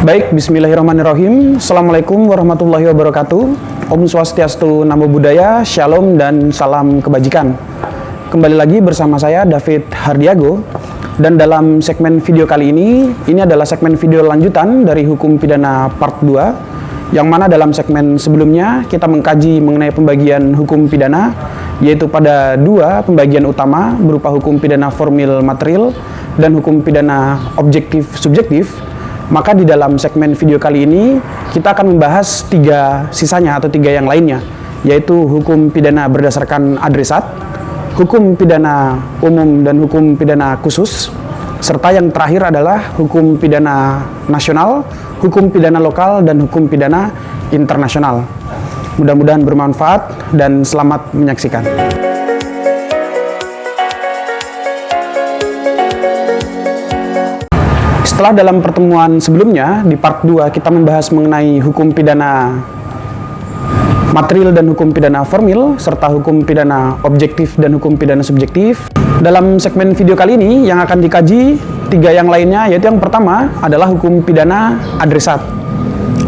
Baik, bismillahirrahmanirrahim. Assalamualaikum warahmatullahi wabarakatuh. Om Swastiastu, Namo Buddhaya, Shalom dan salam kebajikan. Kembali lagi bersama saya David Hardiago. Dan dalam segmen video kali ini adalah segmen video lanjutan dari hukum pidana part 2, yang mana dalam segmen sebelumnya kita mengkaji mengenai pembagian hukum pidana, yaitu pada dua pembagian utama berupa hukum pidana formil material dan hukum pidana objektif subjektif. Maka di dalam segmen video kali ini kita akan membahas tiga sisanya atau tiga yang lainnya, yaitu hukum pidana berdasarkan adresat, hukum pidana umum dan hukum pidana khusus, serta yang terakhir adalah hukum pidana nasional, hukum pidana lokal, dan hukum pidana internasional. Mudah-mudahan bermanfaat dan selamat menyaksikan. Setelah dalam pertemuan sebelumnya di part 2 kita membahas mengenai hukum pidana material dan hukum pidana formil serta hukum pidana objektif dan hukum pidana subjektif. Dalam segmen video kali ini yang akan dikaji tiga yang lainnya, yaitu yang pertama adalah hukum pidana adresat.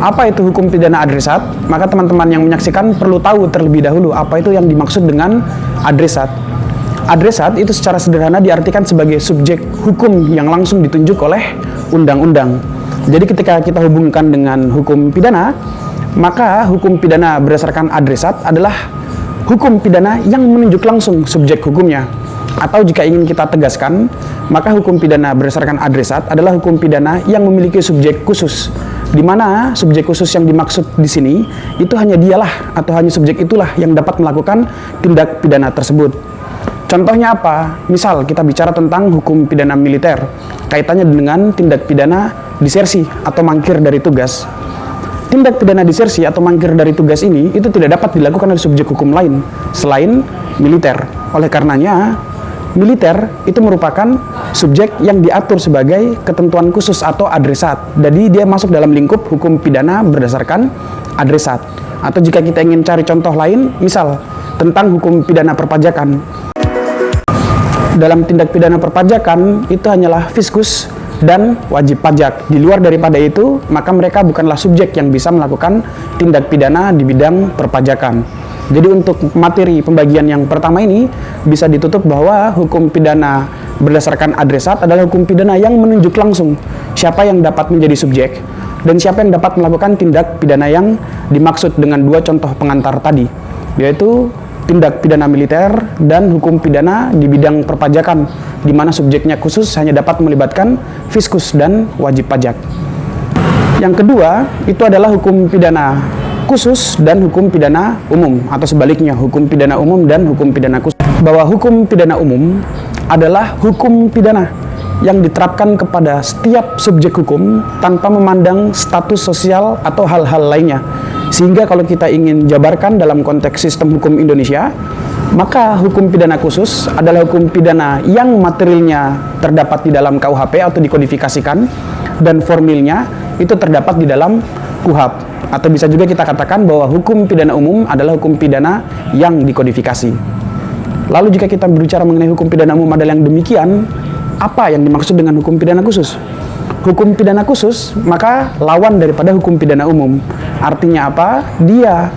Apa itu hukum pidana adresat? Maka teman-teman yang menyaksikan perlu tahu terlebih dahulu apa itu yang dimaksud dengan adresat. Adresat itu secara sederhana diartikan sebagai subjek hukum yang langsung ditunjuk oleh undang-undang. Jadi ketika kita hubungkan dengan hukum pidana, maka hukum pidana berdasarkan adresat adalah hukum pidana yang menunjuk langsung subjek hukumnya. Atau jika ingin kita tegaskan, maka hukum pidana berdasarkan adresat adalah hukum pidana yang memiliki subjek khusus, di mana subjek khusus yang dimaksud di sini itu hanya dialah atau hanya subjek itulah yang dapat melakukan tindak pidana tersebut. Contohnya apa? Misal kita bicara tentang hukum pidana militer, kaitannya dengan tindak pidana disersi atau mangkir dari tugas. Tindak pidana disersi atau mangkir dari tugas ini itu tidak dapat dilakukan oleh subjek hukum lain selain militer. Oleh karenanya, militer itu merupakan subjek yang diatur sebagai ketentuan khusus atau adresat. Jadi dia masuk dalam lingkup hukum pidana berdasarkan adresat. Atau jika kita ingin cari contoh lain, misal tentang hukum pidana perpajakan. Dalam tindak pidana perpajakan itu hanyalah fiskus dan wajib pajak. Di luar daripada itu, maka mereka bukanlah subjek yang bisa melakukan tindak pidana di bidang perpajakan. Jadi untuk materi pembagian yang pertama ini bisa ditutup bahwa hukum pidana berdasarkan adresat adalah hukum pidana yang menunjuk langsung siapa yang dapat menjadi subjek dan siapa yang dapat melakukan tindak pidana yang dimaksud dengan dua contoh pengantar tadi, yaitu tindak pidana militer dan hukum pidana di bidang perpajakan, di mana subjeknya khusus hanya dapat melibatkan fiskus dan wajib pajak. Yang kedua, itu adalah hukum pidana khusus dan hukum pidana umum, atau sebaliknya, hukum pidana umum dan hukum pidana khusus. Bahwa hukum pidana umum adalah hukum pidana yang diterapkan kepada setiap subjek hukum tanpa memandang status sosial atau hal-hal lainnya. Sehingga kalau kita ingin jabarkan dalam konteks sistem hukum Indonesia, maka hukum pidana khusus adalah hukum pidana yang materialnya terdapat di dalam KUHP atau dikodifikasikan, dan formilnya itu terdapat di dalam KUHP. Atau bisa juga kita katakan bahwa hukum pidana umum adalah hukum pidana yang dikodifikasi. Lalu jika kita berbicara mengenai hukum pidana umum adalah yang demikian, apa yang dimaksud dengan hukum pidana khusus? Hukum pidana khusus maka lawan daripada hukum pidana umum. Artinya apa? Dia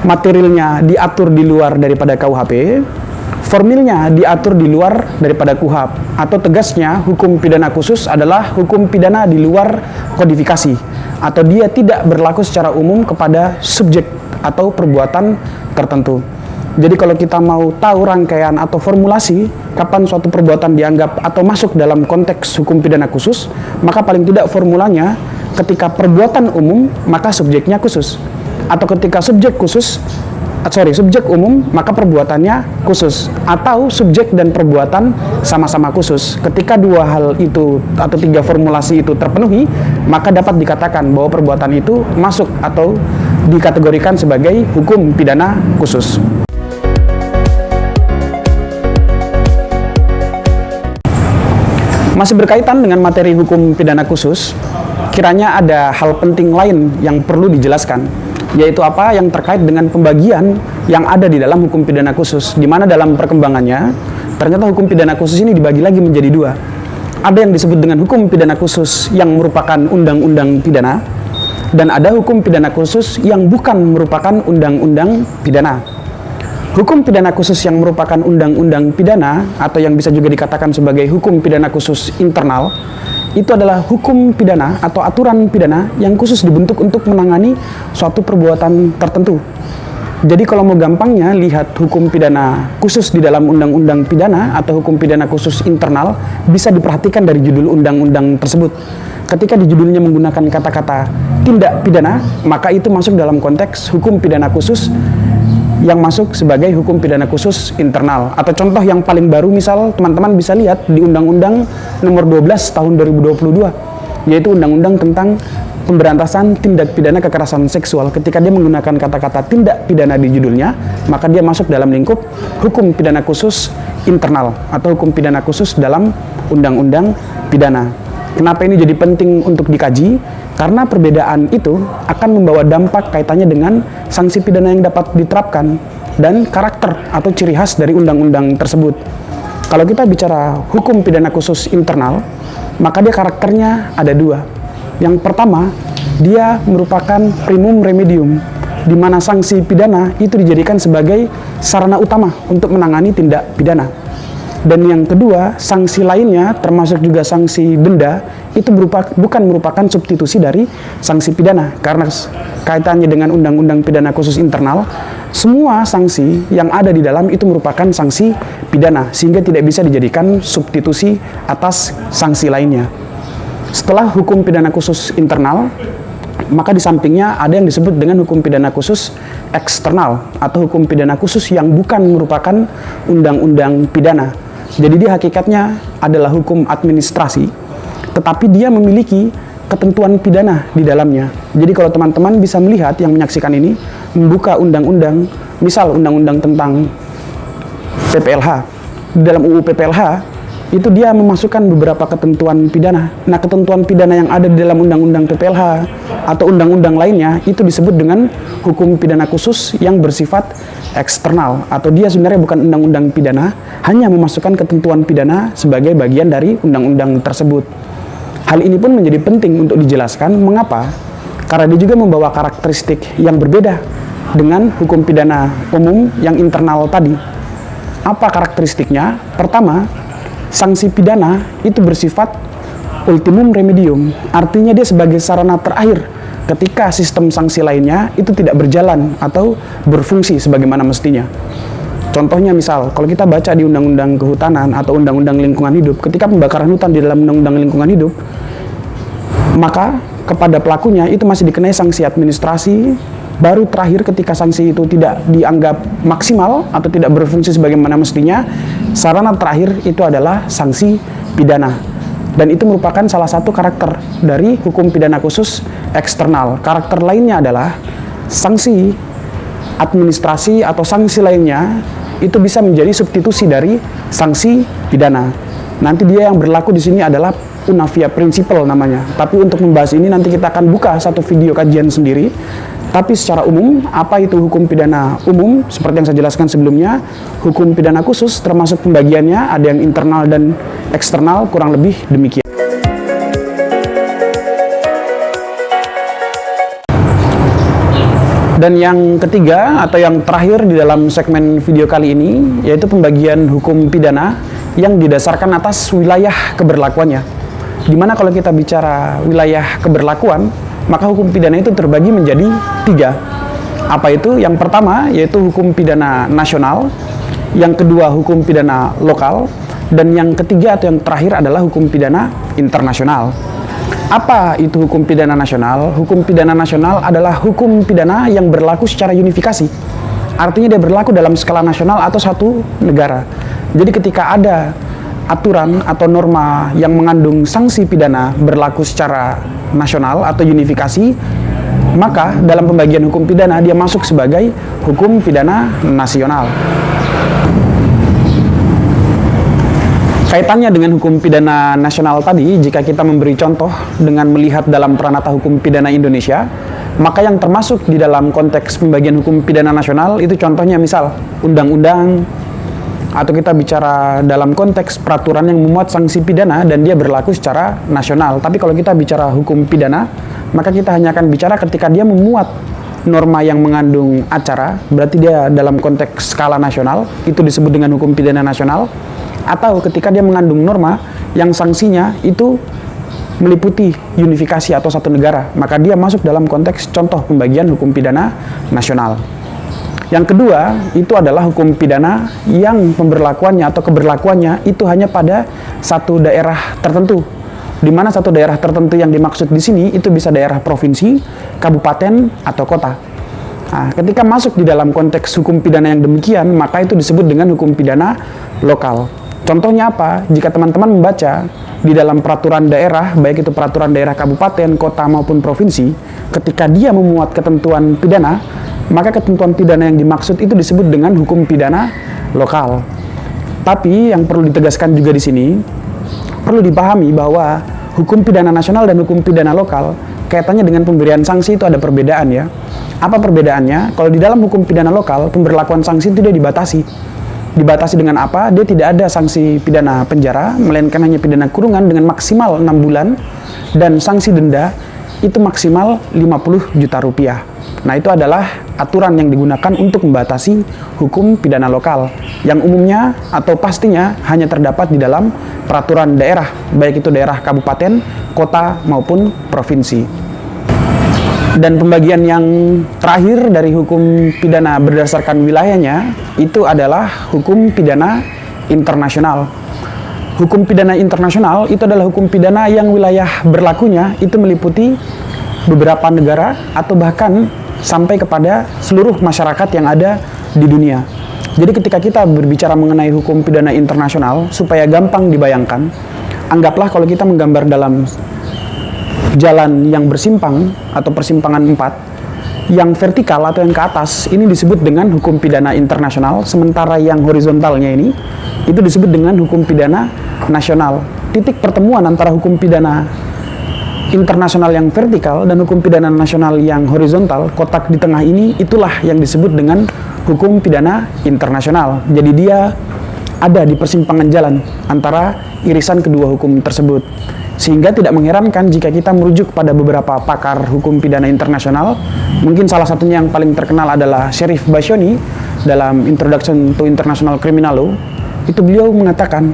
materialnya diatur di luar daripada KUHP, formilnya diatur di luar daripada KUHP. Atau tegasnya, hukum pidana khusus adalah hukum pidana di luar kodifikasi, atau dia tidak berlaku secara umum kepada subjek atau perbuatan tertentu. Jadi kalau kita mau tahu rangkaian atau formulasi kapan suatu perbuatan dianggap atau masuk dalam konteks hukum pidana khusus, maka paling tidak formulanya ketika perbuatan umum maka subjeknya khusus, atau ketika subjek umum maka perbuatannya khusus, atau subjek dan perbuatan sama-sama khusus. Ketika dua hal itu atau tiga formulasi itu terpenuhi, maka dapat dikatakan bahwa perbuatan itu masuk atau dikategorikan sebagai hukum pidana khusus. Masih berkaitan dengan materi hukum pidana khusus, kiranya ada hal penting lain yang perlu dijelaskan, yaitu apa yang terkait dengan pembagian yang ada di dalam hukum pidana khusus, di mana dalam perkembangannya ternyata hukum pidana khusus ini dibagi lagi menjadi dua. ada yang disebut dengan hukum pidana khusus yang merupakan undang-undang pidana, dan ada hukum pidana khusus yang bukan merupakan undang-undang pidana. Hukum pidana khusus yang merupakan undang-undang pidana atau yang bisa juga dikatakan sebagai hukum pidana khusus internal, itu adalah hukum pidana atau aturan pidana yang khusus dibentuk untuk menangani suatu perbuatan tertentu. Jadi kalau mau gampangnya lihat hukum pidana khusus di dalam undang-undang pidana atau hukum pidana khusus internal bisa diperhatikan dari judul undang-undang tersebut. Ketika di judulnya menggunakan kata-kata tindak pidana, maka itu masuk dalam konteks hukum pidana khusus yang masuk sebagai hukum pidana khusus internal. Atau contoh yang paling baru, misal teman-teman bisa lihat di Undang-Undang Nomor 12 Tahun 2022, yaitu Undang-Undang tentang Pemberantasan Tindak Pidana Kekerasan Seksual. Ketika dia menggunakan kata-kata tindak pidana di judulnya, maka dia masuk dalam lingkup hukum pidana khusus internal atau hukum pidana khusus dalam undang-undang pidana. Kenapa ini jadi penting untuk dikaji? Karena perbedaan itu akan membawa dampak kaitannya dengan sanksi pidana yang dapat diterapkan dan karakter atau ciri khas dari undang-undang tersebut. Kalau kita bicara hukum pidana khusus internal, maka dia karakternya ada dua. Yang pertama, dia merupakan primum remedium, di mana sanksi pidana itu dijadikan sebagai sarana utama untuk menangani tindak pidana. Dan yang kedua, sanksi lainnya termasuk juga sanksi denda itu bukan merupakan substitusi dari sanksi pidana, karena kaitannya dengan undang-undang pidana khusus internal, semua sanksi yang ada di dalam itu merupakan sanksi pidana, sehingga tidak bisa dijadikan substitusi atas sanksi lainnya. Setelah hukum pidana khusus internal, maka di sampingnya ada yang disebut dengan hukum pidana khusus eksternal atau hukum pidana khusus yang bukan merupakan undang-undang pidana. Jadi dia hakikatnya adalah hukum administrasi, tetapi dia memiliki ketentuan pidana di dalamnya. Jadi kalau teman-teman bisa melihat yang menyaksikan ini, membuka undang-undang, misal undang-undang tentang PPLH, di dalam UU PPLH, itu dia memasukkan beberapa ketentuan pidana. Nah, ketentuan pidana yang ada di dalam undang-undang PPLH atau undang-undang lainnya, itu disebut dengan hukum pidana khusus yang bersifat eksternal, atau dia sebenarnya bukan undang-undang pidana, hanya memasukkan ketentuan pidana sebagai bagian dari undang-undang tersebut. Hal ini pun menjadi penting untuk dijelaskan. Mengapa? Karena dia juga membawa karakteristik yang berbeda dengan hukum pidana umum yang internal tadi. Apa karakteristiknya? Pertama, sanksi pidana itu bersifat ultimum remedium, artinya dia sebagai sarana terakhir ketika sistem sanksi lainnya itu tidak berjalan atau berfungsi sebagaimana mestinya. Contohnya misal, kalau kita baca di Undang-Undang Kehutanan atau Undang-Undang Lingkungan Hidup, ketika pembakaran hutan di dalam Undang-Undang Lingkungan Hidup, maka kepada pelakunya itu masih dikenai sanksi administrasi, baru terakhir ketika sanksi itu tidak dianggap maksimal atau tidak berfungsi sebagaimana mestinya, sarana terakhir itu adalah sanksi pidana. Dan itu merupakan salah satu karakter dari hukum pidana khusus eksternal. Karakter lainnya adalah sanksi administrasi atau sanksi lainnya itu bisa menjadi substitusi dari sanksi pidana. Nanti dia yang berlaku di sini adalah Unavia Principle namanya. Tapi untuk membahas ini nanti kita akan buka satu video kajian sendiri. Tapi secara umum, apa itu hukum pidana umum? Seperti yang saya jelaskan sebelumnya, hukum pidana khusus termasuk pembagiannya, ada yang internal dan eksternal, kurang lebih demikian. Dan yang ketiga atau yang terakhir di dalam segmen video kali ini, yaitu pembagian hukum pidana yang didasarkan atas wilayah keberlakuannya. Dimana kalau kita bicara wilayah keberlakuan, maka hukum pidana itu terbagi menjadi 3. Apa itu? Yang pertama yaitu hukum pidana nasional, yang kedua hukum pidana lokal, dan yang ketiga atau yang terakhir adalah hukum pidana internasional. Apa itu hukum pidana nasional? Hukum pidana nasional adalah hukum pidana yang berlaku secara unifikasi. Artinya dia berlaku dalam skala nasional atau satu negara. Jadi ketika ada aturan atau norma yang mengandung sanksi pidana berlaku secara nasional atau unifikasi, maka dalam pembagian hukum pidana dia masuk sebagai hukum pidana nasional. Kaitannya dengan hukum pidana nasional tadi, jika kita memberi contoh dengan melihat dalam Pranata Hukum Pidana Indonesia, maka yang termasuk di dalam konteks pembagian hukum pidana nasional itu contohnya misal undang-undang, atau kita bicara dalam konteks peraturan yang memuat sanksi pidana dan dia berlaku secara nasional. Tapi kalau kita bicara hukum pidana, maka kita hanya akan bicara ketika dia memuat norma yang mengandung acara, berarti dia dalam konteks skala nasional, itu disebut dengan hukum pidana nasional. Atau ketika dia mengandung norma yang sanksinya itu meliputi unifikasi atau satu negara, maka dia masuk dalam konteks contoh pembagian hukum pidana nasional. Yang kedua, itu adalah hukum pidana yang pemberlakuannya atau keberlakuannya itu hanya pada satu daerah tertentu. Di mana satu daerah tertentu yang dimaksud di sini itu bisa daerah provinsi, kabupaten, atau kota. Nah, ketika masuk di dalam konteks hukum pidana yang demikian, maka itu disebut dengan hukum pidana lokal. Contohnya apa? Jika teman-teman membaca di dalam peraturan daerah, baik itu peraturan daerah kabupaten, kota, maupun provinsi, ketika dia memuat ketentuan pidana, maka ketentuan pidana yang dimaksud itu disebut dengan hukum pidana lokal. Tapi yang perlu ditegaskan juga di sini, perlu dipahami bahwa hukum pidana nasional dan hukum pidana lokal kaitannya dengan pemberian sanksi itu ada perbedaan ya. Apa perbedaannya? Kalau di dalam hukum pidana lokal, pemberlakuan sanksi itu dia dibatasi. Dibatasi dengan apa? Dia tidak ada sanksi pidana penjara, melainkan hanya pidana kurungan dengan maksimal 6 bulan, dan sanksi denda itu maksimal 50 juta rupiah. Nah, itu adalah aturan yang digunakan untuk membatasi hukum pidana lokal, yang umumnya atau pastinya hanya terdapat di dalam peraturan daerah, baik itu daerah kabupaten, kota, maupun provinsi. Dan pembagian yang terakhir dari hukum pidana berdasarkan wilayahnya itu adalah hukum pidana internasional. Hukum pidana internasional itu adalah hukum pidana yang wilayah berlakunya itu meliputi beberapa negara atau bahkan sampai kepada seluruh masyarakat yang ada di dunia. Jadi ketika kita berbicara mengenai hukum pidana internasional, supaya gampang dibayangkan, anggaplah kalau kita menggambar dalam jalan yang bersimpang atau persimpangan 4, yang vertikal atau yang ke atas ini disebut dengan hukum pidana internasional, sementara yang horizontalnya ini itu disebut dengan hukum pidana nasional. Titik pertemuan antara hukum pidana internasional yang vertikal dan hukum pidana nasional yang horizontal, kotak di tengah ini, itulah yang disebut dengan hukum pidana internasional. Jadi dia ada di persimpangan jalan antara irisan kedua hukum tersebut. Sehingga tidak mengherankan jika kita merujuk pada beberapa pakar hukum pidana internasional. Mungkin salah satunya yang paling terkenal adalah Sherif Bashoni dalam Introduction to International Criminal Law. Itu beliau mengatakan,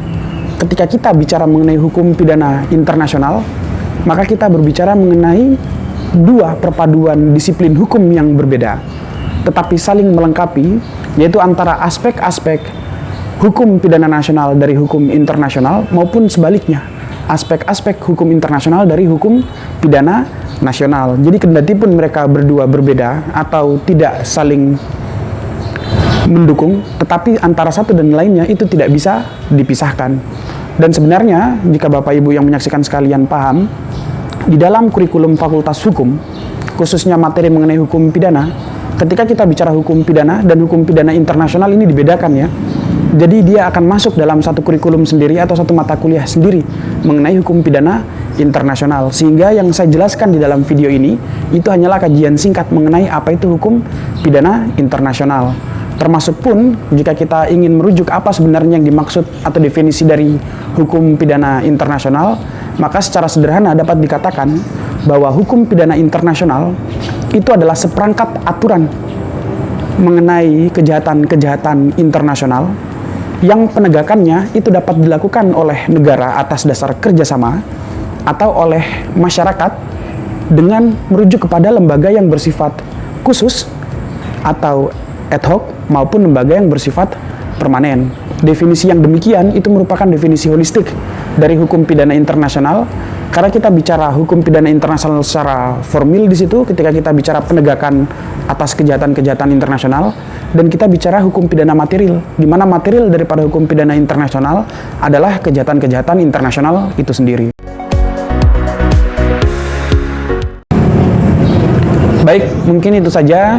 ketika kita bicara mengenai hukum pidana internasional, maka kita berbicara mengenai dua perpaduan disiplin hukum yang berbeda, tetapi saling melengkapi, yaitu antara aspek-aspek hukum pidana nasional dari hukum internasional maupun sebaliknya, aspek-aspek hukum internasional dari hukum pidana nasional. Jadi kendati pun mereka berdua berbeda atau tidak saling mendukung, tetapi antara satu dan lainnya itu tidak bisa dipisahkan. Dan sebenarnya jika Bapak Ibu yang menyaksikan sekalian paham, di dalam kurikulum Fakultas Hukum, khususnya materi mengenai hukum pidana, ketika kita bicara hukum pidana dan hukum pidana internasional ini dibedakan ya. Jadi dia akan masuk dalam satu kurikulum sendiri atau satu mata kuliah sendiri mengenai hukum pidana internasional. Sehingga yang saya jelaskan di dalam video ini itu hanyalah kajian singkat mengenai apa itu hukum pidana internasional. Termasuk pun jika kita ingin merujuk apa sebenarnya yang dimaksud atau definisi dari hukum pidana internasional, maka secara sederhana dapat dikatakan bahwa hukum pidana internasional itu adalah seperangkat aturan mengenai kejahatan-kejahatan internasional yang penegakannya itu dapat dilakukan oleh negara atas dasar kerjasama atau oleh masyarakat dengan merujuk kepada lembaga yang bersifat khusus atau ad hoc maupun lembaga yang bersifat permanen. Definisi yang demikian itu merupakan definisi holistik dari hukum pidana internasional, karena kita bicara hukum pidana internasional secara formil di situ ketika kita bicara penegakan atas kejahatan-kejahatan internasional, dan kita bicara hukum pidana material, di mana material daripada hukum pidana internasional adalah kejahatan-kejahatan internasional itu sendiri. Baik, mungkin itu saja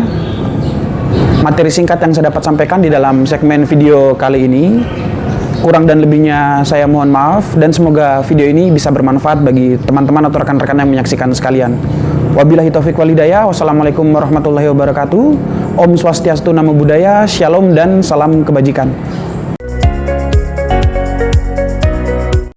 materi singkat yang saya dapat sampaikan di dalam segmen video kali ini. Kurang dan lebihnya saya mohon maaf, dan semoga video ini bisa bermanfaat bagi teman-teman atau rekan-rekan yang menyaksikan sekalian. Wabillahi taufiq wal hidayah. Wassalamualaikum warahmatullahi wabarakatuh. Om Swastiastu, Namo Buddhaya, Shalom dan salam kebajikan.